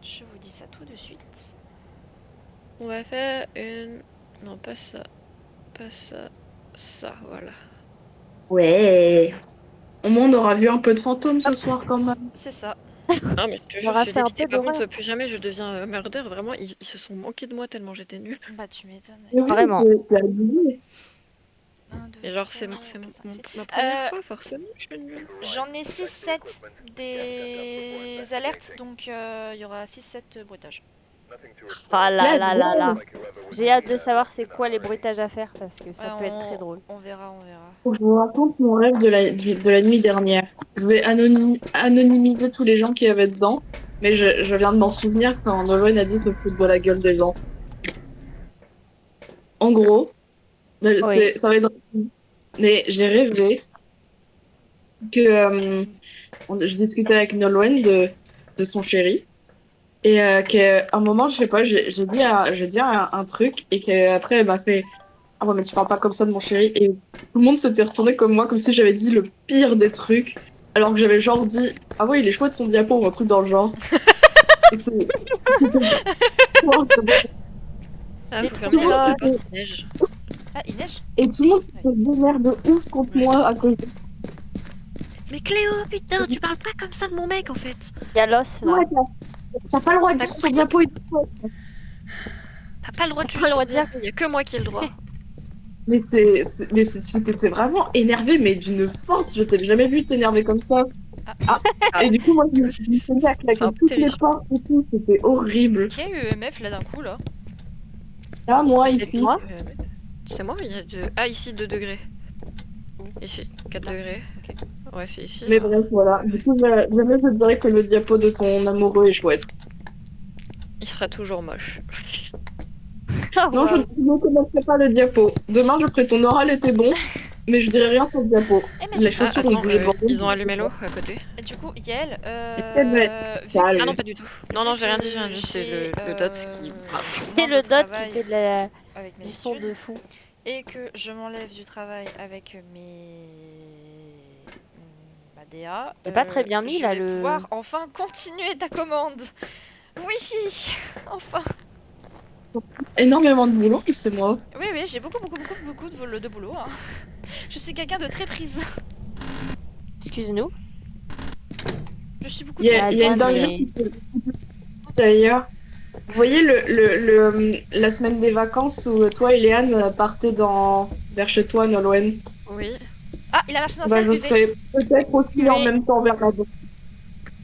Je vous dis ça tout de suite. On va faire une... Non, pas ça. Pas ça. Ça, voilà. Ouais. Au moins, on aura vu un peu de fantômes ce soir quand même. C'est ça. Non, mais je te On jure, je aura suis fait un dépitée. peu Par contre, d'horreur. plus jamais je deviens murder. Vraiment, ils se sont moqués de moi tellement j'étais nulle. Bah tu m'étonnes. Mais oui, Vraiment. c'est abusé. 1, 2, Et genre, 3, c'est 4, 5, 6. ma première fois, forcément, je suis nulle. J'en ai 6-7 des alertes, donc il y aura 6-7 bruitages. Ah là Let's là là là. go. J'ai hâte de savoir c'est quoi les bruitages à faire parce que ça peut être très drôle. On verra, on verra. Faut que je vous raconte mon rêve de la nuit dernière. Je vais anonymiser tous les gens qui avaient dedans, mais je viens de m'en souvenir quand Nolwenn a dit se foutre de la gueule des gens. En gros, Oui. ça va être... Mais j'ai rêvé que je discutais avec Nolwenn de son chéri. Et qu'à un moment, je sais pas, j'ai dit un truc et qu'après, elle m'a fait ah ouais, mais tu parles pas comme ça de mon chéri. Et tout le monde s'était retourné comme moi, comme si j'avais dit le pire des trucs. Alors que j'avais genre dit ah ouais, il est chouette son diapo ou un truc dans le genre. Et Ah, J'ai faut trop fermer la peur. porte, il neige. Ah, il neige? et tout le monde s'était vénère de ouf contre Ouais. moi à cause de Mais Cléo, putain, tu parles pas comme ça de mon mec, en fait. Il y a l'os là. ouais, t'as pas le droit de dire son diapo. T'as pas le droit de T'as pas le droit de justifier. dire. Il y a que moi qui ai le droit. Mais j'étais vraiment énervée, mais d'une force. Je t'ai jamais vu t'énerver comme ça. Ah, Et du coup, moi, je me c'est suis mis à c'est claquer un peu toutes les terrifiant. portes et tout. C'était horrible. Qui a eu EMF là d'un coup là? Là, moi, C'est ici. moi. C'est moi, il y a deux... Ah, ici, 2 degrés. Où? Ici, 4 Là. degrés. Ok. Ouais, c'est ici. Mais là. bref, voilà. Du coup, jamais je dirais que le diapo de ton amoureux est chouette. Il sera toujours moche. Ah, Non, je waouh. ne commencerai pas le diapo. Demain, je ferai ton oral était bon, mais je dirai rien sur le diapo. Eh, mais Les du coup, Ah, chaussures ont attends, bougé devant ils ont moi. allumé l'eau à côté. du coup, Yael, vu Ça, que... Ah non, pas du tout. Non, non, j'ai rien dit, j'ai rien dit. C'est j'ai, le DOTS qui... C'est moins de le dot qui travail fait de la... avec mes du son études de fou. et que je m'enlève du travail avec ma DA, C'est pas très bien mis je là vais le... pouvoir enfin continuer ta commande. Oui, enfin. Énormément de boulot, c'est moi. Oui, oui, j'ai beaucoup de boulot. Hein. Je suis quelqu'un de très prise. Excuse-nous. Je suis beaucoup Il y trop... a, il y a une Madame, dinguerie mais... d'ailleurs. Vous voyez la semaine des vacances où toi et Léane partez vers chez toi, Nolwenn. Oui. Ah, il a marché dans Bah, celle je UV. serai peut-être aussi en UV. même temps vers là-bas.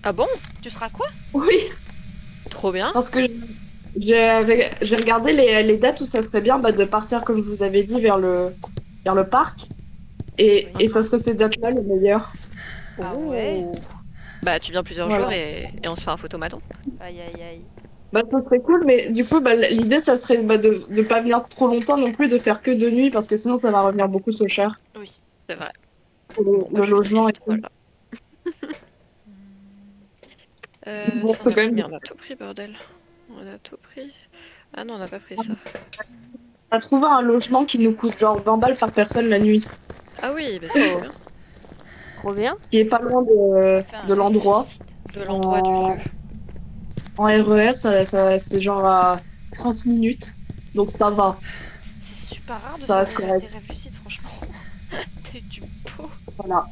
Ah bon? Tu seras quoi? Oui, Trop bien. parce que j'ai regardé les dates où ça serait bien de partir, comme je vous avais dit, vers le parc. Et, Oui. et ça serait ces dates-là les meilleures. Ah ouais? Oh. Bah, tu viens plusieurs Voilà. jours et on se fait un photomaton. Aïe aïe aïe. Bah, ça serait cool, mais du coup, l'idée, ça serait de pas venir trop longtemps non plus, de faire que de nuit, parce que sinon, ça va revenir beaucoup trop cher. Oui. C'est vrai. Pour Bon, bah, le je suis logement et triste, tout. voilà. Bon, Ça, faut on a quand même... combien? On a tout pris, bordel. On a tout pris. Ah non, on n'a pas pris ça. On a trouvé un logement qui nous coûte genre 20 balles par personne la nuit, Ah oui, bah c'est trop bien. Trop bien. qui est pas loin On fait un de l'endroit. réussite. De l'endroit du lieu. En RER, c'est genre à 30 minutes, donc ça va. C'est super rare de Ça faire reste correct. des rêves lucides, franchement. T'es du pot. Voilà.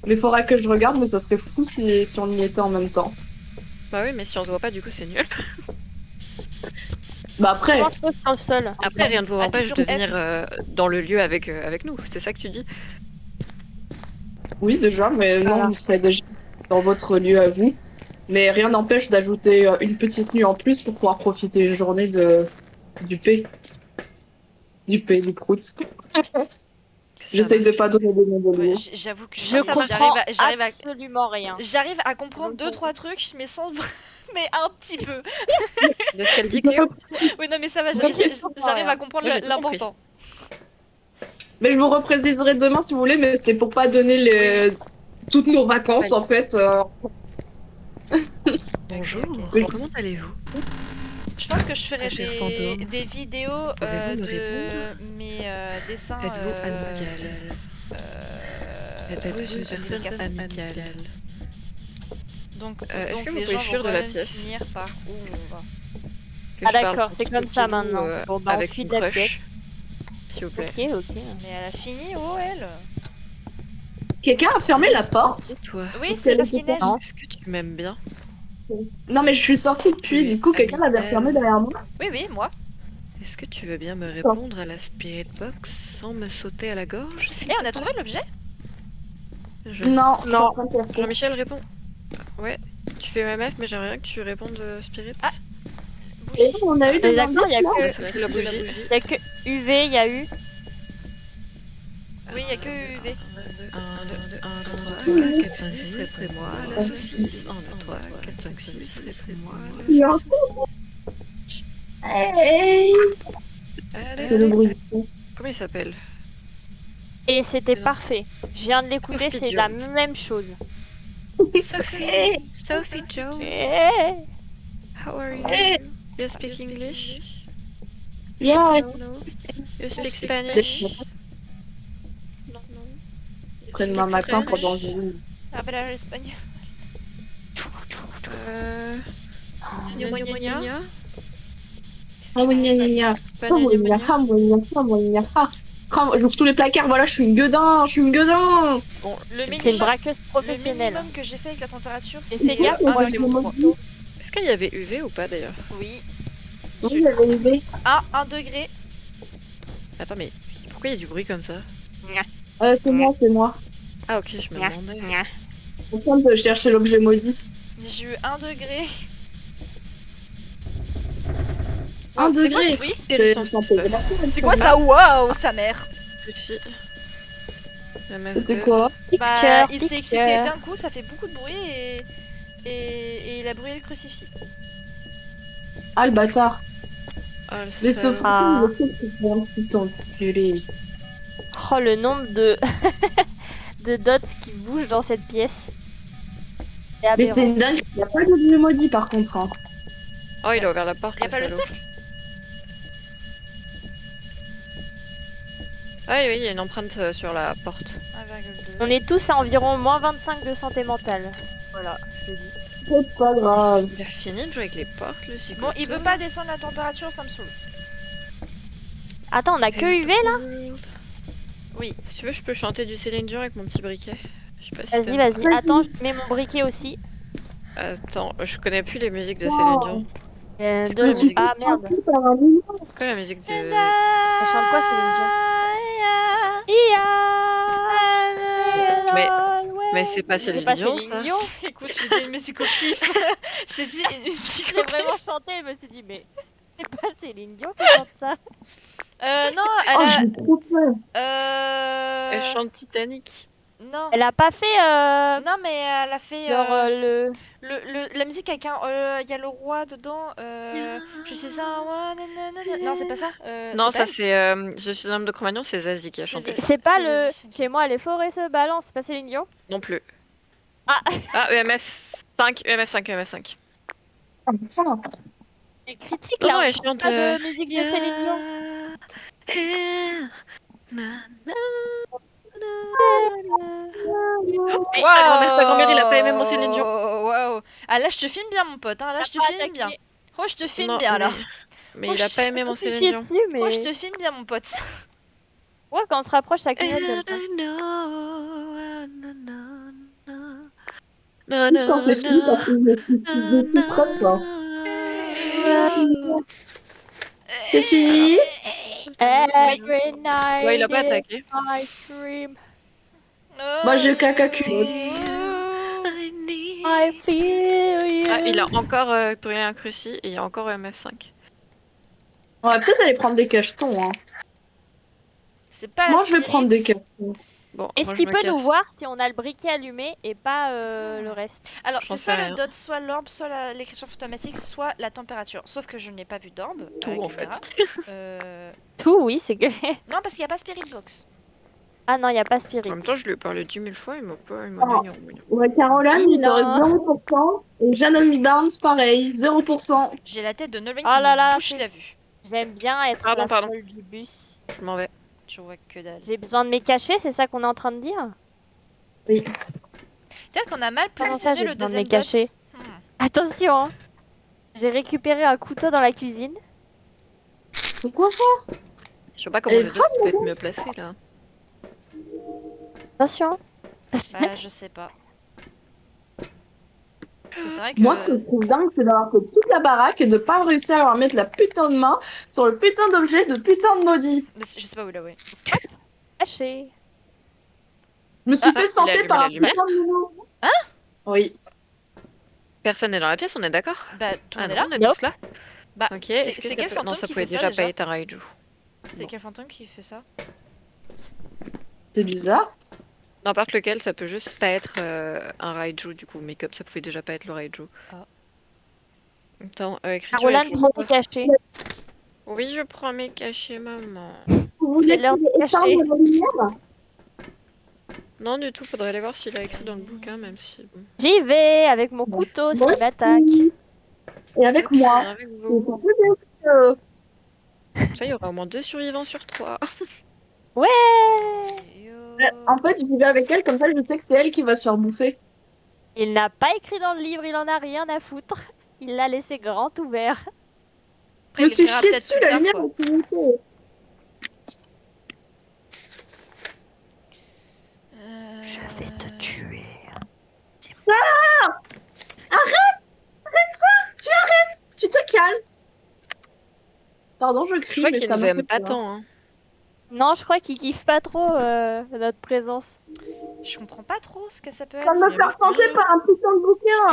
Mais faudra que je regarde, mais ça serait fou si on y était en même temps. Bah oui, mais si on se voit pas, du coup, c'est nul. Bah après, Comment je pose sur le sol? Après, rien ne vous Appuie empêche sur de F. venir dans le lieu avec nous. C'est ça que tu dis? oui déjà, mais non, Voilà. vous serez déjà dans votre lieu à vous. Mais rien n'empêche d'ajouter une petite nuit en plus pour pouvoir profiter une journée du P. Du prout. Ça J'essaye de marche. pas donner des noms de Ouais, mots. j'avoue que Je moi, comprends j'arrive à... absolument rien. J'arrive à Je comprendre ne 2-3 trucs, mais sans... mais un petit peu. De ce qu'elle dit, Cléo? Oui, non, mais ça va, comprends j'arrive rien. à comprendre Moi, j'ai tout compris. l'important. Mais je vous repréciserai demain si vous voulez, mais c'était pour pas donner toutes nos vacances Ouais. en fait. Bonjour, Ok. comment allez-vous? Je pense que je ferai Cher fantôme, des vidéos pouvez-vous me de répondre? mes dessins. Êtes-vous amical? Êtes-vous une de personne Discas. amicale? Donc, est-ce que vous les pouvez gens fuir vont de quand la même pièce finir par où on va. Que Ah je parle d'accord, pour c'est comme ça Kilo, maintenant. Bon bah on avec fuit mon de la crush, pièce. s'il vous plaît. Ok. Mais elle a fini où, elle? Quelqu'un a fermé la porte? Et toi, Oui, Parce c'est qu'elle parce était qu'il neige. fermée. est-ce que tu m'aimes bien? Non, mais je suis sortie Tu depuis, es du coup, quelqu'un l'avait Annabelle. refermé derrière moi. Oui, moi. Est-ce que tu veux bien me répondre à la Spirit Box sans me sauter à la gorge, s'il Eh, te on a plaît trouvé l'objet? Non, je suis en Non. train de faire ça. Jean-Michel, réponds. Ouais, tu fais MF, mais j'aimerais bien que tu répondes Spirit. Ah. Et Bougie. on a eu Mais des d'accord, il y a indices, là. On a que soufflé la bougie. il y a que UV, il y a eu. Oui, il y a que UV. 1, 2, 3, 4, 5, 6, réponds-moi la saucisse. 1, 2, 3, 4, 5, 6, réponds-moi Il y la a un saucisse. Hey, Allez, c'est le allez. bruit. Comment il s'appelle? Et c'était Non. parfait. Je viens de l'écouter, Sophie c'est la Jones. même chose. Sophie Jones. Eh, How are you? Hey. You speak English? Yes. No. You speak Spanish? Non. Après-demain matin, pendant que je Ah, bah là, l'Espagne. Gna gna gna. Ah oui, gna gna gna. Ah oui, gna, ah oui, gna, ah oui, gna, ah. Ah, j'ouvre tous les placards, voilà, je suis une gueudin, je suis une gueudin. Bon, le c'est une minimum, braqueuse le professionnelle. minimum que j'ai fait avec la température, Et c'est fais gaffe, Ouais, moi ouais, j'ai ouais, mon ouais. couteau. Est-ce qu'il y avait UV ou pas d'ailleurs? Oui. Oui, il y avait une baisse. 1 degré. Attends, mais pourquoi il y a du bruit comme ça? C'est moi, c'est moi. Ah, ok, je me demandais. Je suis en train de chercher l'objet maudit. J'ai eu 1 degré. 1 C'est quoi degré. ce bruit? Terrifiant, C'est ce qui se passe. C'est quoi ça? Waouh, sa mère. Lucie. La meuf C'était de... quoi? Bah, Picture, il s'est excité picture. d'un coup, ça fait beaucoup de bruit et il a brûlé le crucifix. Ah, le bâtard. Oh, le Mais salaud. Sophie, Ah. le fait que c'est un petit enculé. Oh le nombre de de dots qui bougent dans cette pièce. C'est Mais c'est aberrant. une dingue. Il n'y a pas d'objet maudit par contre. Hein. Oh, il a ouvert la porte, Y'a pas le salaud. cercle? Ah oui, il y a une empreinte sur la porte. 1,2. On est tous à environ moins 25 de santé mentale. Voilà, je le dis. C'est pas grave. Il a fini de jouer avec les portes, le Bon, il veut pas descendre la température, ça me saoule. Attends, on a que UV là? Oui. Si tu veux, je peux chanter du Céline Dion avec mon petit briquet. Je sais pas si Vas-y, t'aimes vas-y. Vas-y. Attends, je mets mon briquet aussi. ça. Attends, je connais plus les musiques de Oh. Céline Dion. C'est quoi la musique Ah de... merde. C'est par un million. C'est quoi la musique de... Elle chante quoi, Céline Dion? Mais c'est pas Céline Dion, ça. Dion. Écoute, j'ai dit une musique au pif. J'ai dit une musique J'ai au pif. vraiment chanté, je me suis dit, mais c'est pas Céline Dion qui chante ça. Non, Oh, elle j'ai trop peur. a. Elle chante Titanic. Non. Elle a pas fait Non, mais elle a fait. genre La musique avec un. Il y a le roi dedans. Je suis un roi. Nanana. Non, c'est pas ça. Non, c'est pas ça c'est... Je suis un homme de Cro-Magnon, c'est Zazie qui a chanté ça. c'est pas c'est le Zazie. chez moi les forêts se balancent, c'est pas Céline Dion? Non plus. Ah. Ah, EMF 5, EMF 5, EMF 5. Les critiques Non, là, non, on elle trouve chante... pas de musique de Céline Dion. Hey, ta grand-mère, il a pas aimé mon Céline Dion. Waouh. Ah, là, je te filme bien, mon pote. Hein. Là, je te T'as pas filme bien. attaqué. Oh, je te filme Non, bien, là. mais Oh, il a je- pas aimé On mon s'est Céline chié Dion. dessus, mais Oh, je te filme bien, mon pote. ouais, quand on se rapproche, ça clignote comme ça. Quand c'est fini, ça fait une petite crotte, quoi. C'est fini. Every night Ouais, il a pas is attaqué. my dream. Moi, j'ai caca culotte. I feel you. Ah, il a encore brûlé un cruci et il y a encore EMF 5. On va peut-être aller prendre des cachetons. Hein. C'est pas Moi, la je vais prendre des Spirit. cachetons. Bon, Est-ce moi je qu'il me peut casse. nous voir si on a le briquet allumé et pas le reste? Alors, J'en c'est sais soit rien. le dot, soit l'orbe, soit l'écriture fantomatique, soit la température. Sauf que je n'ai pas vu d'orbe. à Tout la en caméra. fait. Tout, oui, c'est que. Non, parce qu'il n'y a pas Spirit Box. Ah non, il n'y a pas Spirit. En même temps, je lui ai parlé 10 000 fois, il m'a pas... Il m'a Ah. gna, gna, gna. Ouais, Caroline, il te reste Non. 0%. Et Jeanne Barnes, pareil, 0%. J'ai la tête de Nolwenn Oh qui là me là, bouche c'est- la vue. J'aime bien être Pardon, la pardon. folle du bus. Je m'en vais. Je vois que dalle. J'ai besoin de mes cachets, c'est ça qu'on est en train de dire? Oui. Peut-être qu'on a mal Comment ça, positionné j'ai le besoin de deuxième les cacher? dot. Attention, hein. J'ai récupéré un couteau dans la cuisine. Pourquoi ça? Je sais pas Elle comment est le folle, dot peut être mieux placé là. Attention. Bah, je sais pas. Parce que c'est vrai Moi, ce que que. je trouve dingue, c'est d'avoir fait toute la baraque et de pas réussir à mettre la putain de main sur le putain d'objet de putain de maudit. Mais je sais pas où il est, ouais. Caché. Je me suis Ah, fait il a feinter allumé par la un lumière? putain de nounou. Oui. Personne n'est dans la pièce, on est d'accord? Bah, tout le Ah monde est non, là? on est Nope. tous là. Bah, Ok, c'est est-ce que c'est ça quel peut- Non, fantôme ça qui pouvait fait ça déjà pas déjà? être un Raiju. C'était Bon. quel fantôme qui fait ça? C'est bizarre. N'importe lequel, ça peut juste pas être un Raiju du coup, mais comme ça pouvait déjà pas être le Raiju. Ah. Attends, écriture, il y a Caroline, toujours prends pas. tes cachets. Oui, je prends mes cachets, maman. Vous voulez C'est l'heure de cacher. éteindre la lumière? Non, du tout, faudrait aller voir s'il a écrit dans le bouquin, même si. Bon. J'y vais avec mon couteau Moi s'il m'attaque. aussi. Et avec Ok, moi. avec C'est vous. un peu bien que- Ça, il y aura au moins 2 survivants sur 3. Ouais. En fait, je vais avec elle, comme ça je sais que c'est elle qui va se faire bouffer. Il n'a pas écrit dans le livre, il en a rien à foutre. Il l'a laissé grand ouvert. Je Après, me il suis écrira chié peut-être dessus, plus la tard, lumière quoi. a clignoté. Je vais te tuer. Tu arrêtes! Tu te calmes! Pardon, je Je crie, crois mais qu'il ça nous m'a fait aime pas peur. tant. Hein. Non, je crois qu'il kiffe pas trop notre présence. Je comprends pas trop ce que ça peut Ça être. me Mais fait moi, tenter bien. par un putain de bouquin!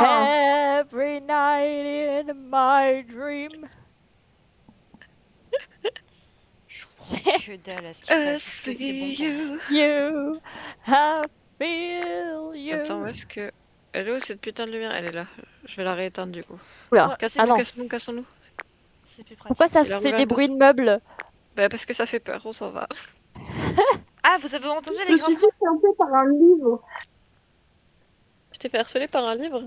Every night in my dream. Je comprends que dalle à ce qui se passe. C'est bon pour moi. You, I feel you. Attends, où est-ce que. Elle est où cette putain de lumière? Elle est là. Je vais la rééteindre du coup. Oula. Ouais, c'est Cassons-nous, non. cassons-nous, cassons-nous. C'est plus pratique. Pourquoi ça Il a fait rouvert des une bruits de meubles? Bah, parce que ça fait peur, on s'en va. Ah, vous avez entendu Je les me suis grincements? fait tenter par un livre. Je t'ai fait harceler par un livre?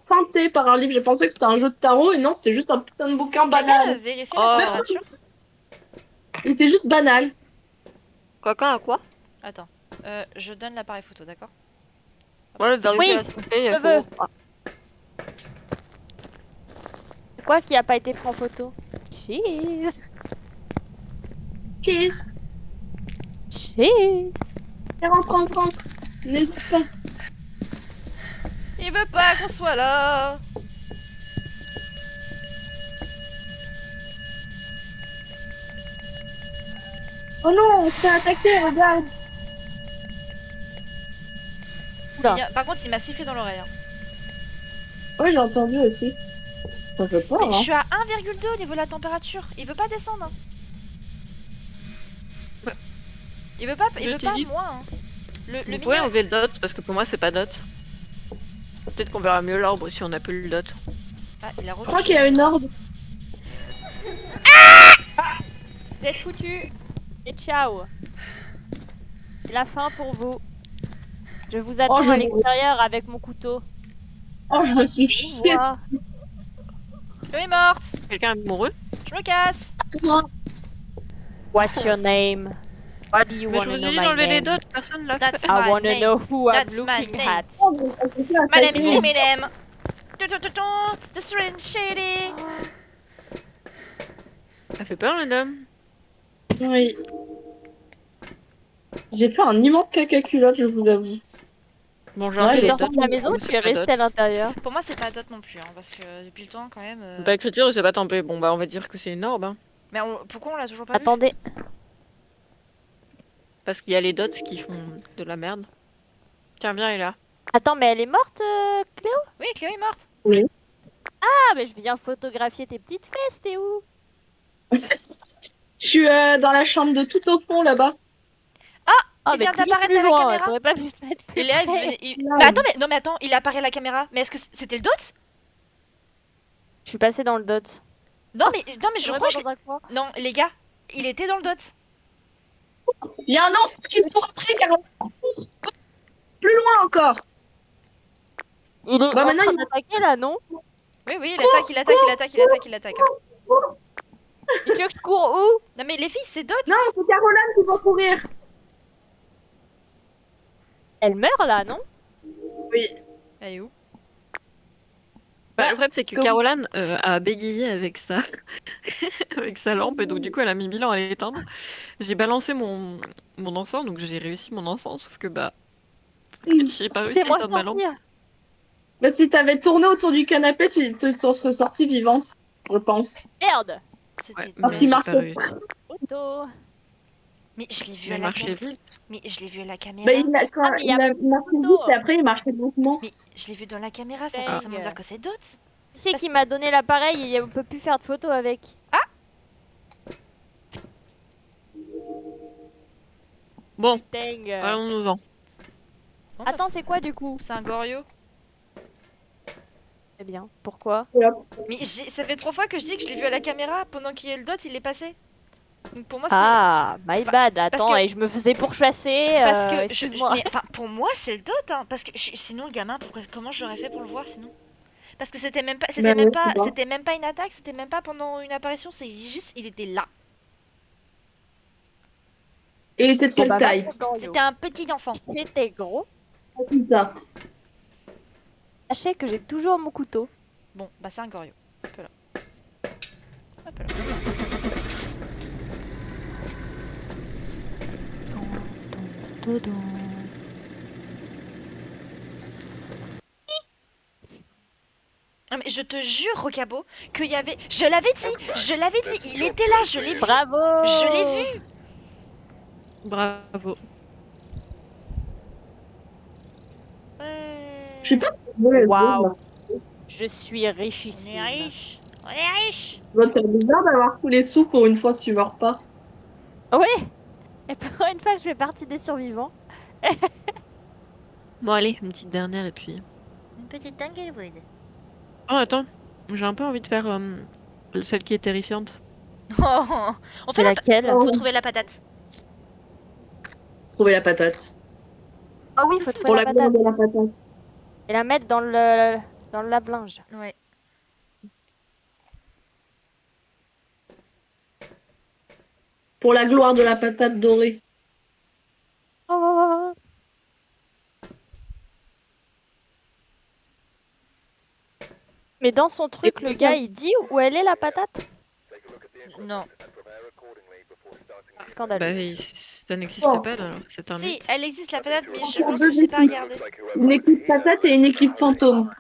Feinté par un livre. J'ai pensé que c'était un jeu de tarot et non, c'était juste un putain de bouquin Quelqu'un banal. vérifie Oh. la température? Il était juste banal. Quelqu'un à quoi? Attends, je donne l'appareil photo, d'accord? Ouais, vérifier Oui, la santé, il je faut- veux. C'est quoi qui a pas été pris en photo? Cheese. Cheese. Cheese. Rentre. N'hésite pas. Il veut pas qu'on soit là! Oh non, on se fait attaquer, regarde. Oula. Par contre, il m'a sifflé dans l'oreille. Hein. Ouais, j'ai entendu aussi. Ça fait peur, Mais hein. je suis à 1,2 au niveau de la température. Il veut pas descendre. Hein. Ouais. Il veut pas Je t'ai dit. moins. Hein. Le Vous pouvez mignon- enlever le dot, parce que pour moi, c'est pas dot. Peut-être qu'on verra mieux l'arbre si on a plus le dot. Ah, il a Je crois qu'il y a une ordre. Vous êtes foutus. Et ciao. C'est la fin pour vous. Je vous attends je- à l'extérieur avec mon couteau. Oh, je me suis chiée Ouah. dessus. Chloé est morte. Quelqu'un est amoureux? Je me casse. What's your name? What do you Mais want je to vous know ai dit my d'enlever les name? dots, personne l'a That's fait. my I wanna name. know who I'm That's my looking name. at. Oh, mais elle s'est fait My name is attaquer. Eminem. The Strange Shady. Ça fait peur, madame. Oui. J'ai fait un immense caca culotte, je vous avoue. Bon, j'ai Ouais, enlevé il Tu les es sorti dots. de la maison ou mais tu c'est es pas resté dot. à l'intérieur? Pour moi, c'est pas dot non plus, hein, parce que depuis le temps, quand même. Pas écriture, c'est pas tempé. Bon, bah, on va dire que c'est une orbe. Hein. Mais pourquoi on l'a toujours pas vu? Attendez. Parce qu'il y a les dots qui font de la merde. Tiens, viens, elle est là. Attends, mais elle est morte, Cléo? Oui, Chloé est morte. Ah, mais je viens photographier tes petites fesses, t'es où? Je suis dans la chambre de tout au fond, là-bas. Oh, Il mais vient clique d'apparaître plus à la loin, caméra. t'aurais pas pu te mettre plus Il est là, près. Mais attends, mais attends, il apparaît à la caméra. Mais est-ce que c'était le dot? Je suis passée dans le dot. Non, mais je Vraiment crois que je dans un coin. Non, les gars, il était dans le dot. Il y a un enfant qui me court après, Caroline. Plus loin encore. Il est Bah, en maintenant, train il- d'attaquer là, non? Oui, il attaque. Hein. Et tu veux que je cours où? Non, mais les filles, c'est dot. Non, c'est Caroline qui va courir. Elle meurt là, non? Oui. Elle est où? Bah, Ah, le problème, c'est parce que que- Caroline a bégayé avec sa... avec sa lampe, et donc du coup, elle a mis 1000 ans à l'éteindre. J'ai balancé mon encens, donc j'ai réussi mon encens, sauf que bah, j'ai pas réussi à Laissez-moi éteindre ma lampe. sortir. Bah, si t'avais tourné autour du canapé, t'en serais sortie vivante, je pense. Merde. Ouais, C'était Parce mais qu'il dingue. j'ai marche pas pas. réussi. Photo. Mais je l'ai vu Mais à il la marchait caméra. vite. Mais je l'ai vu à la Bah, caméra. Ah, mais il y a il marchait photo. vite et après il marchait doucement. Mais je l'ai vu dans la caméra, ça Ah. forcément dire que c'est Dot. Qui c'est Parce- qui m'a donné l'appareil et on peut plus faire de photos avec? Bon, Dang. allons-nous-en. Bon, bah, Attends, c'est quoi du coup? c'est un Gorio. Eh bien, pourquoi? Mais ça fait 3 fois que je dis que je l'ai vu à la caméra pendant qu'il y a le Dot, il est passé. Donc pour moi, c'est. Ah, my Enfin, bad. parce Attends, que- et je me faisais pourchasser. Parce que. Excuse-moi. Mais enfin, pour moi, c'est le Dot, hein. Parce que sinon, le gamin, comment j'aurais fait pour le voir sinon? Parce que c'était même pas. Bah, je sais pas. C'était même pas une attaque, c'était même pas pendant une apparition, c'est juste. Il était là. Et il était de Bon, quelle bah, taille? va, Gorio. C'était un petit enfant. C'était gros. Comme ça. Sachez que j'ai toujours mon couteau. Bon, bah, c'est un Gorio. Hop là. Hop là. Ah, mais je te jure, Rocabo, qu'il y avait. Je l'avais dit, il était là, je l'ai vu. Bravo. Je l'ai vu. Bravo. Je suis pas ouais, Waouh. bon, Je suis On richissime. est riche. On est riche. ça doit faire bizarre d'avoir tous les sous pour une fois que tu meurs pas. Oui. Et pour une fois que je fais partie des survivants. Bon, allez, une petite dernière et puis... Une petite Tanglewood. Oh, attends, j'ai un peu envie de faire celle qui est terrifiante. On C'est fait la... laquelle? Faut trouver la patate. Trouver la patate. Ah oui, faut trouver Pour la la patate. de la patate. Et la mettre dans le lave-linge. Ouais. Pour la gloire de la patate dorée. Oh. Mais dans son truc, le gars, il dit où elle est la patate? Non. Scandaleux. Bah, ça n'existe pas, alors c'est un Si, mythe. elle existe la patate, mais je pense que j'ai pas regardé. Une équipe patate et une équipe fantôme.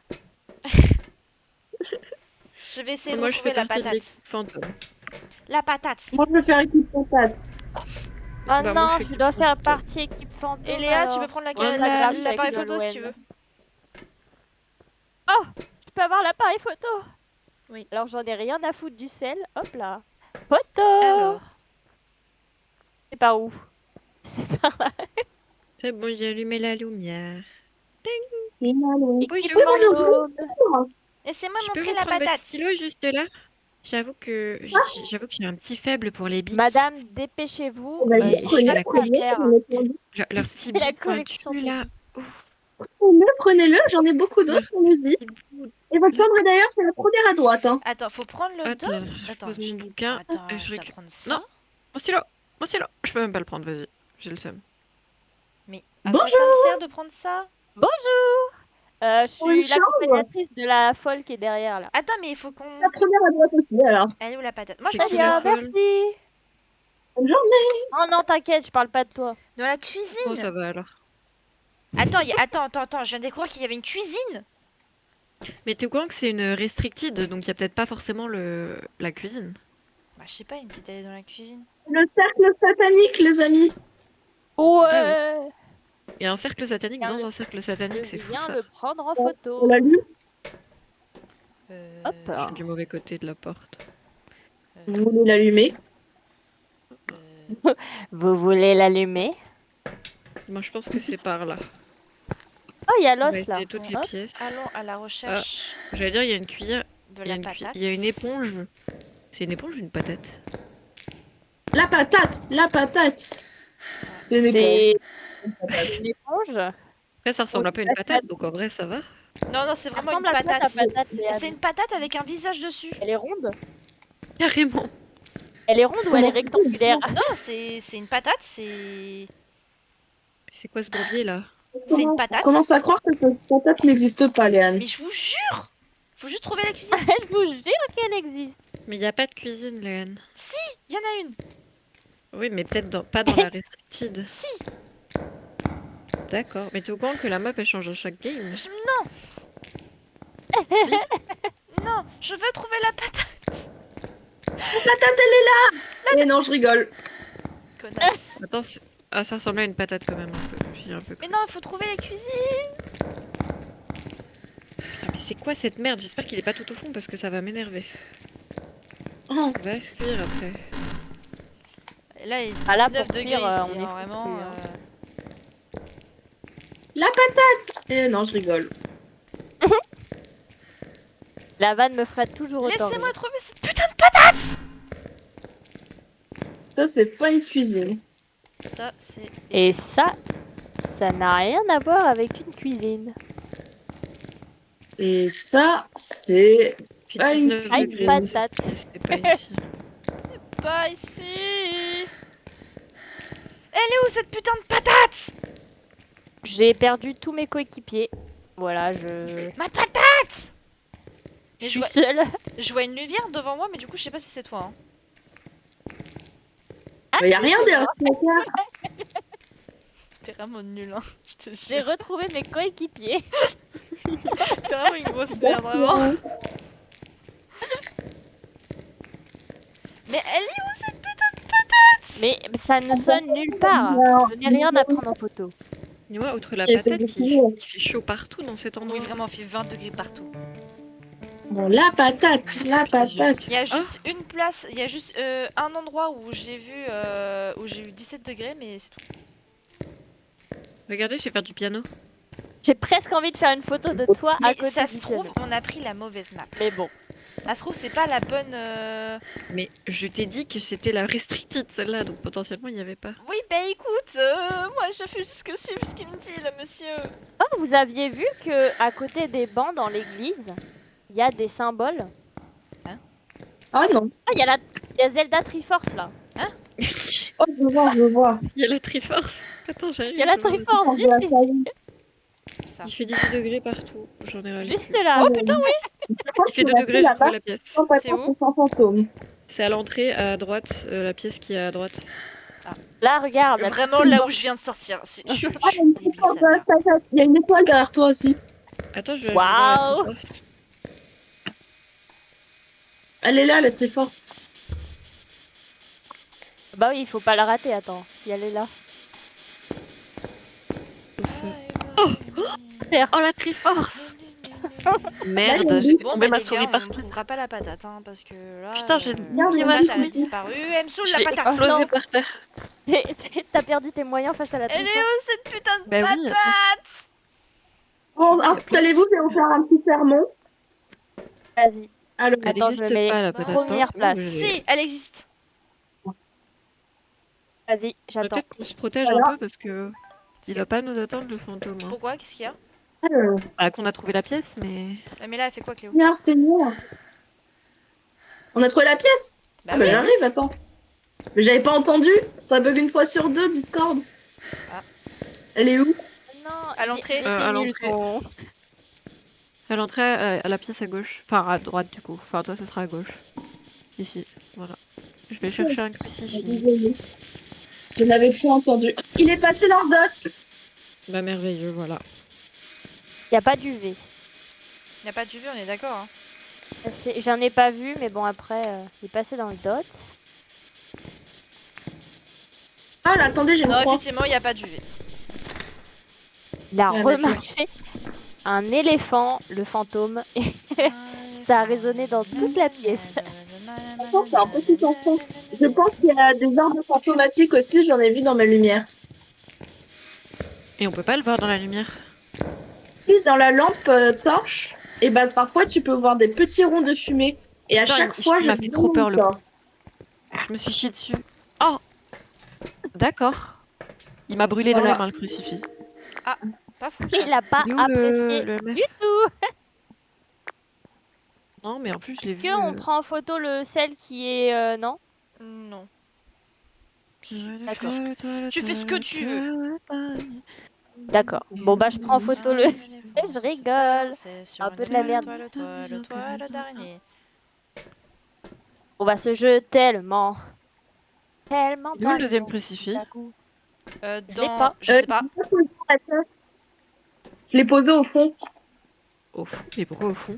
Je vais essayer de Moi, je fais retrouver la partie de patate. l'équipe fantôme. La patate. Moi je vais faire équipe patate. Ah Bah, moi, non, je fais je équipe dois faire fantôme. partie équipe fantôme. Et Léa, tu alors. peux prendre Ouais, c'est pas grave, je suis l'appareil avec photo si tu Nolwenn. veux. Je peux avoir l'appareil photo? Oui. Alors j'en ai rien à foutre du sel. Hop là. Photo. Alors. C'est par où? C'est par là. C'est bon, j'ai allumé la lumière. Équipe Bonjour. fantôme. Laissez-moi Je peux montrer vous la prendre votre patate. stylo juste là? J'avoue que j'ai un petit faible pour les bites. Madame, dépêchez-vous. Ouais, je fais la pas quoi collection. faire. Leur petit La bout collection pointu de- là. Ouf. Prenez-le, j'en ai beaucoup d'autres, Leur allez-y. petit bout. Et votre chambre d'ailleurs, c'est la première à droite. Hein. Attends, faut prendre le Attends, dos. je Attends, pose mon bouquin. Attends, et je je dois récupère. prendre ça. Non. Mon stylo. Je peux même pas le prendre, vas-y. J'ai le seum. Mais à quoi ça me sert de prendre ça? Je Pour une suis l'accompagnatrice de la folle qui est derrière là. Attends, mais il faut qu'on. La première à droite aussi, alors. Elle est où la patate? Moi, je C'est pense qui Très la bien, folle merci. Bonne journée. Oh non, t'inquiète, je parle pas de toi. dans la Oh, cuisine. ça va alors. Attends, attends, je viens de découvrir qu'il y avait une cuisine. Mais t'es au courant que c'est une restricted, donc il y a peut-être pas forcément la cuisine. Bah, je sais pas, une petite allée dans la cuisine. Le cercle satanique, les amis. Ouais. Il y a un cercle satanique Viens dans le- un cercle satanique, Je c'est fou viens ça. le prendre en On photo. l'allume. Euh, Hop. Je suis du mauvais côté de la porte. Vous voulez l'allumer? Vous voulez l'allumer? Moi je pense que c'est par là. Oh, il y a On va l'os là. essayer toutes les Hop. pièces. Allons à la recherche J'allais dire, il y a une cuillère, de il y a la patate. il y a une éponge. C'est une éponge ou une patate? La patate, la patate. C'est une C'est éponge. une éponge. Après ça ressemble un peu à une patate, donc en vrai ça va. Non, non, c'est Ça vraiment une ressemble à quoi, ta patate. patate, Léa? C'est une patate avec un visage dessus. Elle est ronde? Carrément. Elle est ronde ou elle est rectangulaire? Non, c'est une patate, c'est. C'est quoi ce bourbier là? C'est une patate. Commence à croire que cette patate n'existe pas, Léane. Mais je vous jure, faut juste trouver la cuisine. Je vous jure qu'elle existe. Mais il n'y a pas de cuisine, Léane. Si, il y en a une. Oui, mais peut-être pas dans la restricted. Si. D'accord. Mais t'es au courant que la map elle change à chaque game? Non. Non, je veux trouver la patate. La patate, elle est là. Mais non, je rigole. Connasse. Attends, ah, ça ressemblait à une patate quand même un peu. J'ai un peu Mais cru. non, il faut trouver la cuisine. Putain, mais c'est quoi cette merde? J'espère qu'il est pas tout au fond parce que ça va m'énerver. Oh. Va fuir après. Et là, il est Ah, là, 19 pour degrés fuir, ici, on est hein, foutu, vraiment. hein. La patate. Non, je rigole. La vanne me ferait toujours autant Laissez-moi rire. trouver cette putain de patate. Ça, c'est pas une cuisine. Ça, c'est... Et ça n'a rien à voir avec une cuisine. Et ça, c'est... Puis Ah, une 19 Ah, une degrés. patate. C'était pas ici. Pas ici. Elle est où cette putain de patate? J'ai perdu tous mes coéquipiers. Voilà, je Ma patate. Mais suis je vois... seule. je vois une lumière devant moi, mais du coup, je sais pas si c'est toi. Hein. Mais y a rien derrière ce placard. T'es vraiment nul, hein. Je te J'ai jure. retrouvé mes coéquipiers. T'es vraiment une grosse merde, vraiment. Mais elle est où cette putain de patate? Mais ça ne sonne nulle part. Je n'ai rien à prendre en photo. Et moi, outre la Et c'est patate, beaucoup. il fait chaud partout dans cet endroit. Oui, vraiment, il fait 20 degrés partout. Bon, la patate, la Putain, j'ai patate. Il y a juste une place, il y a juste un endroit où j'ai vu, où j'ai eu 17 degrés, mais c'est tout. Regardez, je vais faire du piano. J'ai presque envie de faire une photo de toi à Mais côté ça du se trouve, piano. on a pris la mauvaise map. Mais bon. Ça se trouve, c'est pas la bonne. Mais je t'ai dit que c'était la restricted celle-là, donc potentiellement il n'y avait pas. Oui, bah écoute, moi je fais juste que suivre ce qu'il me dit, le monsieur. Oh, vous aviez vu que à côté des bancs dans l'église, il y a des symboles. Ah non. Ah, il y a Zelda Triforce là. Il Oh, je vois, je vois. y a la Triforce. Attends, j'arrive. Il y a la je vois. Triforce Oh, juste ici. Ça. Il fait 18 degrés partout. J'en ai ras le Juste cul. là. Oh putain, oui. Il fait 2 degrés, j'ai trouvé la pièce. C'est où Sans fantôme. C'est à l'entrée, à droite, la pièce qui est à droite. Là, regarde. Vraiment là où je viens de sortir. Je Ah, suis débile, celle-là. il y a une étoile derrière toi aussi. Attends, je vais Waouh. voir la Triforce. Elle est là, la Triforce. Bah oui, il faut pas la rater. Attends, si elle est là. Où c'est Oh, la Triforce Merde, Là, il y a j'ai fait Bon, tomber bah ma les souris gars, par on terre. trouvera pas la patate, hein, parce que là... Putain, j'ai Regarde, niqué la ma patate, elle a souris. disparu, elle me saoule Je la l'ai patate. explosée par terre. T'as perdu tes moyens face à la Elle est Triforce. où cette putain de Bah oui, patate? Bon, installez-vous, je vais vous faire un petit sermon. Vas-y. Alors, Elle Attends, je n'existe me mets pas, la patate. première par contre. place. Si, elle existe. Vas-y, j'attends. Peut-être qu'on se protège un peu parce que il va pas nous attendre le fantôme. Hein. Pourquoi? Qu'est-ce qu'il y a? Bah, qu'on a trouvé la pièce, mais. Mais là, elle fait quoi, Cléo? Seigneur, Seigneur. On a trouvé la pièce. Bah Ah bah oui. j'arrive, attends. Mais j'avais pas entendu. Ça bug une fois sur deux, Discord. Ah. Elle est où? Non, À l'entrée. À nul, l'entrée. ton- À l'entrée, à la pièce à gauche. Enfin, à droite, du coup. Enfin, toi, ce sera à gauche. Ici, voilà. Je vais chercher un crucifix. Désolée. Je n'avais plus entendu. Il est passé dans le dot. Bah, merveilleux, voilà. Y a pas d'UV. Y a pas de UV, on est d'accord. Hein. J'en ai pas vu, mais bon, après, il est passé dans le dot. Ah là, attendez, j'ai une Non, croix. effectivement, y a pas d'UV. Il a Ouais, bah, remarqué un éléphant, le fantôme, et ça a résonné dans toute la pièce. Attends, c'est un petit enfant. Je pense qu'il y a des arbres fantomatiques aussi, j'en ai vu dans ma lumière. Et on peut pas le voir dans la lumière. Puis dans la lampe torche, et bah parfois tu peux voir des petits ronds de fumée. Et à Putain, chaque il fois, m'a j'ai fait trop peur, le ça. Je me suis chié dessus. Oh D'accord. Il m'a brûlé Voilà. dans les mains, le crucifix. Pas fou, ça. Il a pas Il est où apprécié le meuf du tout. Non, mais en plus, je l'ai Est-ce vu. qu'on prend en photo celle qui est... non? Non. Tu Tu fais ce que tu veux. D'accord. Bon bah je prends en photo le... Je rigole. Un peu de la merde. Le toile d'araignée. On va se jeter tellement. Tellement Il est où le pas deuxième mignon. crucifix? D'un coup. Je l'ai Dans... pas. Je sais pas. Je l'ai posé au fond. Au fond. Et pourquoi au fond?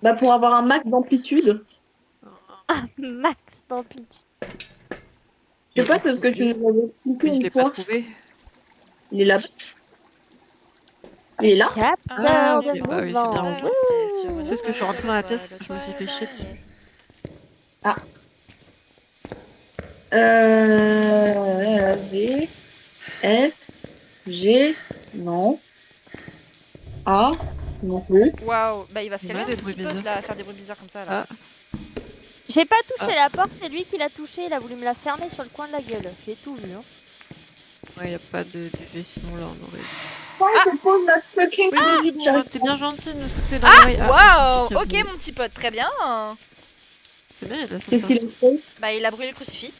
Bah, pour avoir un max d'amplitude. Max d'amplitude. Je sais Mais pas, au c'est fond ce que tu où? nous avais expliqué Mais je une l'ai pas fois. trouvé. Il est là. Il est là. Capteur de ok, bah oui, c'est bien mouvement. longtemps. C'est parce que je suis rentrée dans la pièce, je me suis fait chier dessus. V, S, G, non. A, non plus. Waouh, bah il va se Il calmer y a un des petit bruits peu bizarres. là, à faire des bruits bizarres comme ça là. Ah, J'ai pas touché Ah. la porte, c'est lui qui l'a touché. Il a voulu me la fermer sur le coin de la gueule. J'ai tout vu. Hein. ouais, y a pas de duvet, sinon là on aurait. Je pose la fucking. Oui, vas-y, bon, J'arrive t'es bien gentil de nous souffler dans l'oreille. Waouh, c'est qui a ok brûlé. mon petit pote, très bien. C'est bien, il y a de la Qu'est-ce qu'il a sauce fait? Bah il a brûlé le crucifix.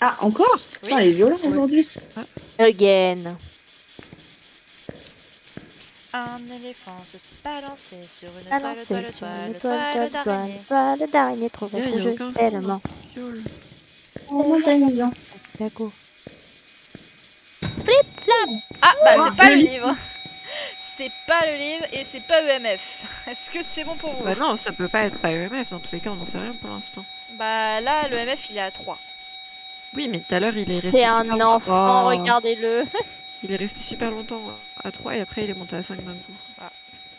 Ah, encore? Putain, elle est violente aujourd'hui. Again. Un éléphant se balançait sur une Balancé toile, sur une toile d'araignée. toile d'araignée trouvait Il son y a jeu aucun son tellement. Viol. Oh, t'es amusant. D'accord. Ah bah Ah, c'est pas le le livre. livre. C'est pas le livre et c'est pas EMF. Est-ce que c'est bon pour vous? Bah non, ça peut pas être pas EMF, dans tous les cas on n'en sait rien pour l'instant. Bah là le EMF il est à 3. Oui, mais tout à l'heure il est resté C'est super un longtemps. enfant, Oh. regardez-le. Il est resté super longtemps à 3 et après il est monté à 5 d'un coup.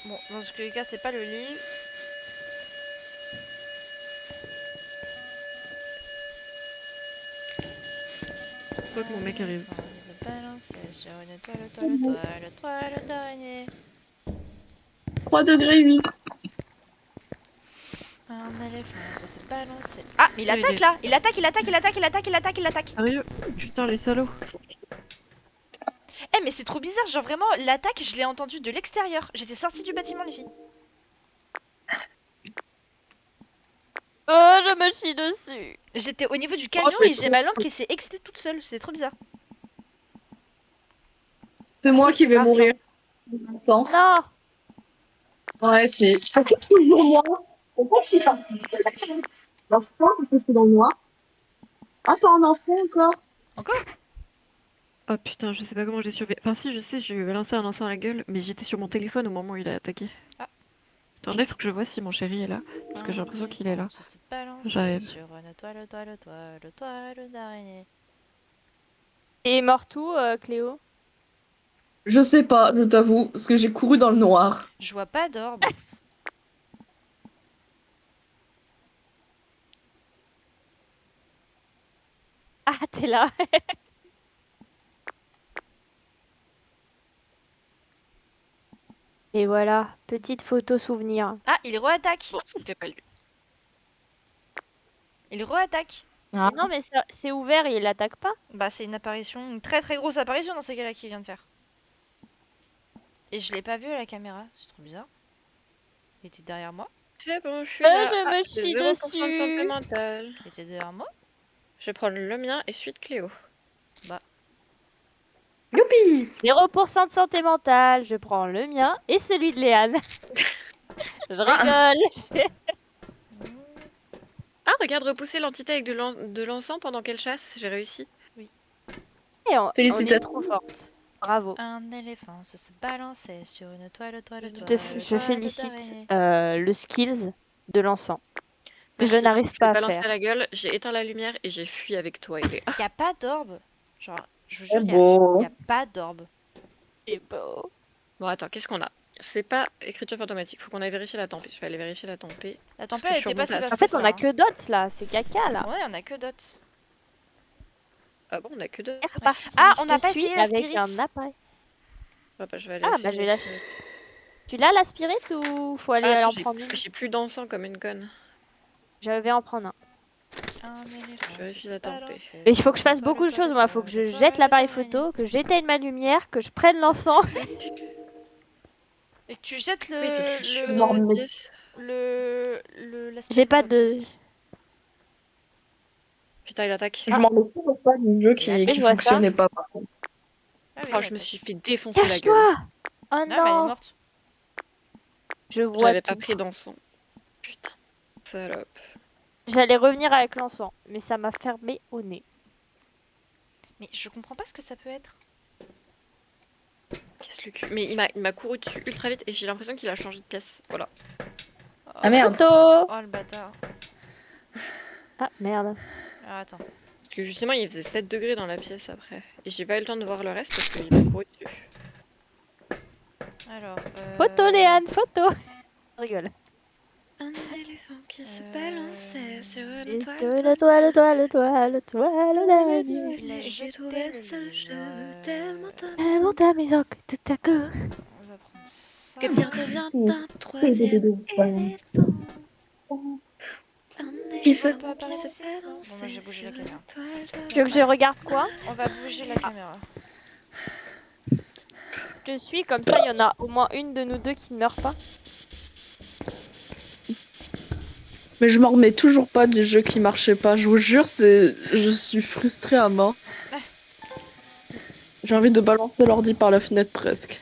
Bon, dans tous les cas c'est pas le livre. Je crois que mon mec arrive. Se balançait sur une toile d'araignée. 3 degrés 8. Un éléphant se balançait. Ah mais il Oui, attaque là. Il attaque, il attaque, il attaque, il attaque, il attaque, il attaque. Sérieux? Putain, les salauds. Eh mais c'est trop bizarre, genre vraiment l'attaque je l'ai entendue de l'extérieur. J'étais sortie du bâtiment les filles. Oh, je me chie dessus. J'étais au niveau du camion c'est et j'ai trop ma lampe qui s'est excitée toute seule. C'était trop bizarre. C'est moi qui vais mourir. Attends. Non. Ouais, c'est. Pourquoi toujours moi? Pourquoi je suis partie? Dans ce point, parce que c'est dans le noir. Ah, c'est un enfant encore. Oh putain, je sais pas comment j'ai survécu. Enfin, si, je sais, j'ai lancé un encens à la gueule, mais j'étais sur mon téléphone au moment où il a attaqué. Ah. Attendez, faut que je vois si mon chéri est là. Parce que j'ai l'impression qu'il est là. Se balançait J'arrive. sur une toile d'araignée. Et est mort où, Cléo? Je sais pas, je t'avoue, parce que j'ai couru dans le noir. Je vois pas d'orbe. Ah, t'es là. Et voilà, petite photo souvenir. Ah, il re-attaque. Bon, c'était pas lui. Il re-attaque. Ah. Non, mais c'est ouvert, il l'attaque pas. Bah c'est une apparition, une très très grosse apparition dans ces cas-là qu'il vient de faire. Et je l'ai pas vu à la caméra, c'est trop bizarre. Il était derrière moi. C'est bon, je suis je me chie dessus. santé mentale. Il était derrière moi. Je vais prendre le mien et suite Cléo. Youpi! 0% de santé mentale, je prends le mien et celui de Léane. Je rigole. Ah, regarde, repousser l'entité avec de l'encens pendant qu'elle chasse, j'ai réussi. Et on est Félicitations. trop forte. Bravo. Un éléphant se balançait sur une toile. Je félicite le skills de l'encens. Que je Merci, n'arrive parce pas je à l'ai balancé faire. à la gueule, j'ai éteint la lumière et j'ai fui avec toi. Il est... Y a pas d'orbe. Genre, je vous C'est jure, beau. y a pas d'orbe. C'est beau. Bon, attends, qu'est-ce qu'on a? C'est pas écriture fantomatique, faut qu'on aille vérifier la tempête. Je vais aller vérifier la tempête. La Parce que tempête je suis était pas si remontée à basse En fait, que on ça, a hein. que dots là, c'est caca là. Ouais, on a que dots. Ah bon, on a que deux. C'est reparti. Ah, Je on n'a te pas suis essayé la avec spirit. un appareil. Ah bah, je vais aller Ah, essayer bah je vais la. Spirit. Tu l'as la spirit ou faut aller Ah, en attends, prendre une? j'ai plus d'encens comme une conne. Je vais en prendre un. Un éléphant Je vérifie se la tempête. balançait Mais il faut sur que je une fasse beaucoup de toile, choses. Moi, faut que je toile jette l'appareil d'araignée. photo, que j'éteigne ma lumière, que je prenne l'encens. Et que tu jettes Oui, parce que je suis le, dans cette Énorme. pièce. la J'ai pas spirit box de- aussi. Putain, il attaque. Je m'en souviens pas du jeu qui je vois ça. fonctionnait pas. Ah oui, Oh, elle je me passe. suis fait défoncer la gueule. Cache-toi! Oh Non, mais elle est non! morte. Je vois J'avais tout. pas pris d'encens. Putain, salope. J'allais revenir avec l'encens, mais ça m'a fermé au nez. Mais je comprends pas ce que ça peut être. Qu'est-ce le cul. Mais il m'a couru dessus ultra vite et j'ai l'impression qu'il a changé de pièce. Voilà. Oh, Ah merde. Photo! oh le bâtard. Ah merde. Ah, attends. Parce que justement, il faisait 7 degrés dans la pièce après. Et j'ai pas eu le temps de voir le reste parce qu'il m'a couru dessus. Alors. Photo, Léane, photo! Je rigole. Un éléphant qui se Euh, balançait sur une Et toile. sur la toile d'araignée. Il a Et j'ai jeté trouvé le ce livre. jeu tellement Tellement amusant amusant que tout à coup. On va prendre ça. que bien devient un troisième éléphant. Un Qui Ça ça peut éléphant qui apparaître se ici? Non Bon, moi balançait j'ai bougé sur la une caméra. toile. Tu veux que je regarde quoi? On va bouger la caméra. Je suis comme ça, il y en a au moins une de nous deux qui ne meurt pas. Mais je m'en remets toujours pas du jeu qui marchait pas. Je vous jure, je suis frustrée à mort. J'ai envie de balancer l'ordi par la fenêtre presque.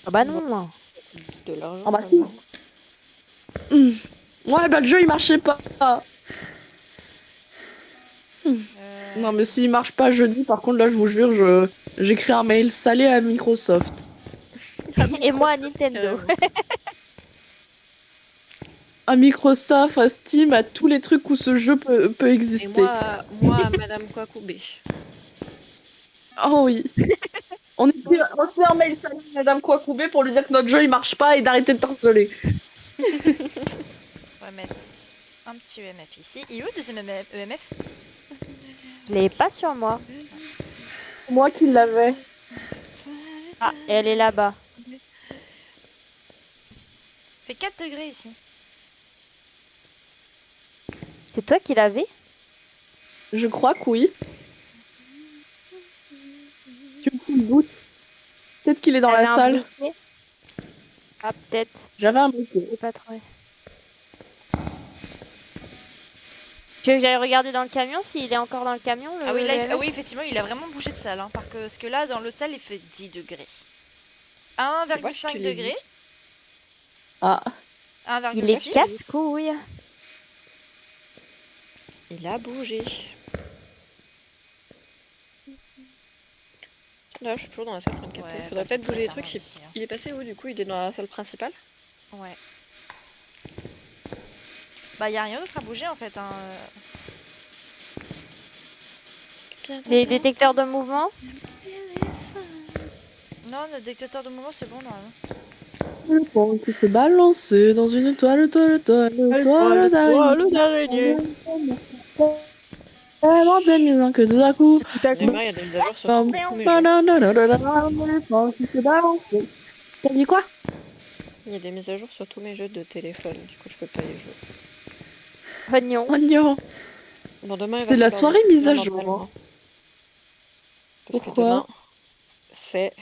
Ah bah non. De l'argent. Ah bah quand si. même. Ouais, bah le jeu il marchait pas. Non, mais s'il marche pas jeudi, par contre, là, je vous jure, j'écris un mail salé à Microsoft. Et moi à Microsoft, Nintendo. carrément. À Microsoft, à Steam, à tous les trucs où ce jeu peut Et exister. moi, Madame Kwakoubé. Oh oui. On fait un mail salé à Madame Kwakoubé pour lui dire que notre jeu il marche pas et d'arrêter de harceler. On va mettre un petit EMF ici. Il est où le deuxième EMF? Je l'ai pas sur moi. C'est moi qui l'avais. Ah, et elle est là-bas. Fait 4 degrés ici. C'est toi qui l'avais? Je crois que oui. Tu me fous le doute. Peut-être qu'il est dans T'avais la un salle. briquet? Ah, peut-être. J'avais un briquet. J'ai pas trouvé. Tu veux que j'aille regarder dans le camion s'il est encore dans le camion Ah oui, là, le oui, effectivement, il a vraiment bougé de salle. Hein, parce que là, dans le salle, il fait 10 degrés. 1,5 degrés. Ah. Il est 1,6. casse-couille. Il a bougé. Là, je suis toujours dans la salle en train de capter. Ouais, Faudrait bah, c'est peut-être bouger les fermé trucs. aussi, hein. Il est passé où du coup? Il est dans la salle principale? Ouais. Bah, y a rien d'autre à bouger en fait. Hein. Les détecteurs de mouvement? Non, le détecteur de mouvement, c'est bon normalement. Le pont qui s'est balancé dans une toile d'araignée. d'araignée. Tellement amusant que tout à coup. Neymar, il y a des mises à jour sur Bam, tous mes jeux. le pont qui s'est balancé. T'as dit quoi? Il y a des mises à jour sur tous mes jeux de téléphone. Du coup, je peux pas y jouer. Rognon. Oh non. Bon, demain, il va C'est la falloir soirée le mise à soutenir jour. mentalement. Parce que Pourquoi? demain, c'est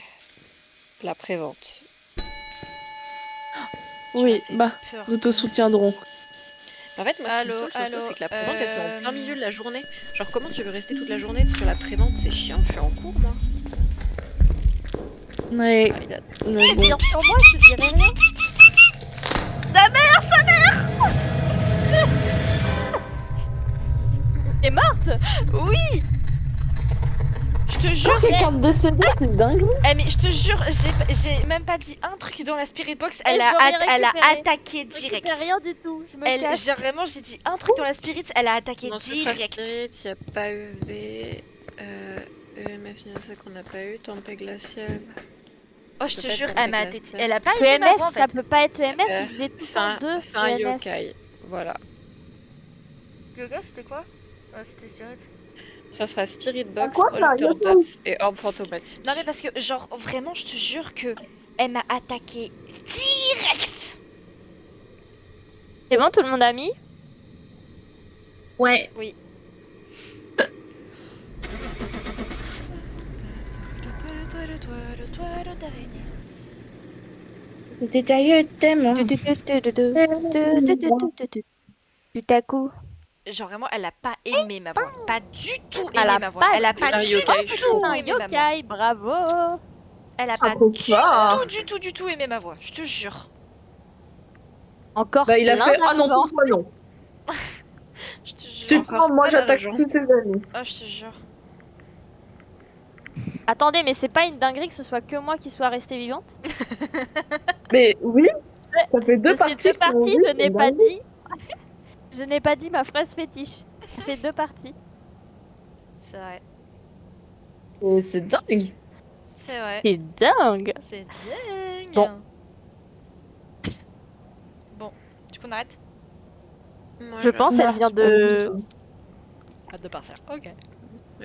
la prévente. Tu m'as Oui, fait bah, peur, nous te comme soutiendrons. En fait, moi, ce qui me Allô, saoule surtout, allô, c'est que la prévente, elle se fait en plein milieu de la journée. Genre, comment tu veux rester toute la journée sur la prévente? C'est chiant, je suis en cours, moi. Ouais, Ah, il a- mais bon. Tire sur moi, je te dirai rien. T'es morte? Oui. Je te jure. Quelqu'un de décédé, c'est dingue. Eh, mais je te jure, j'ai même pas dit un truc dans la spirit box. Eh, Elle je a, veux rien elle a récupérer. attaqué Je direct. fais rien du tout. Je me Elle, cache. genre vraiment, j'ai dit un truc dans la spirit, elle a attaqué Non, ce sera direct. Spirit, il n'y a pas UV, EMF, c'est qu'on n'a pas eu, tempête glaciale. Oh, je Ça te peut jure, être elle m'a tempête attaqué. glaciale. Elle a pas Ce eu ma EMF, voix en ça fait. peut pas être EMF, Euh, il faisait tout le C'est temps un, deux c'est un EMF. yokai. Voilà. Yoga, c'était quoi? Oh, c'était spirit. Ça sera Spirit Box, Quoi, ça, Projector yokai? Dots et Orbe Fantomatique. Non, mais parce que, genre, vraiment, je te jure que elle m'a attaqué direct. C'est bon, tout le monde a mis? Ouais. Oui. C'était ta gueule, tellement. Tout à coup. genre vraiment, elle a pas aimé ma voix. Pas du tout Elle aimé a ma voix. pas Elle a pas un du yokai, je tout Un aimé ma voix. yokai, bravo. Elle a Ah, pas trop du fort. tout aimé ma voix. Je te jure. Encore Bah, il a plein fait ah non, d'argent. pour moi non. Je te Je jure. te prends, moi plein j'attaque d'argent. tous tes amis. Oh, je te jure. Attendez, mais c'est pas une dinguerie que ce soit que moi qui soit restée vivante? Mais oui, ça fait De deux ces parties deux qui ont parties, vu, je c'est n'ai pas dingue. dit. Je n'ai pas dit ma phrase fétiche. Ça fait 2 parties. C'est vrai. Et c'est dingue. C'est vrai. C'est dingue. C'est dingue. Bon. Bon. Du coup, on arrête. Moi, Je pense vais- elle vient de... Hâte de partir. Ok.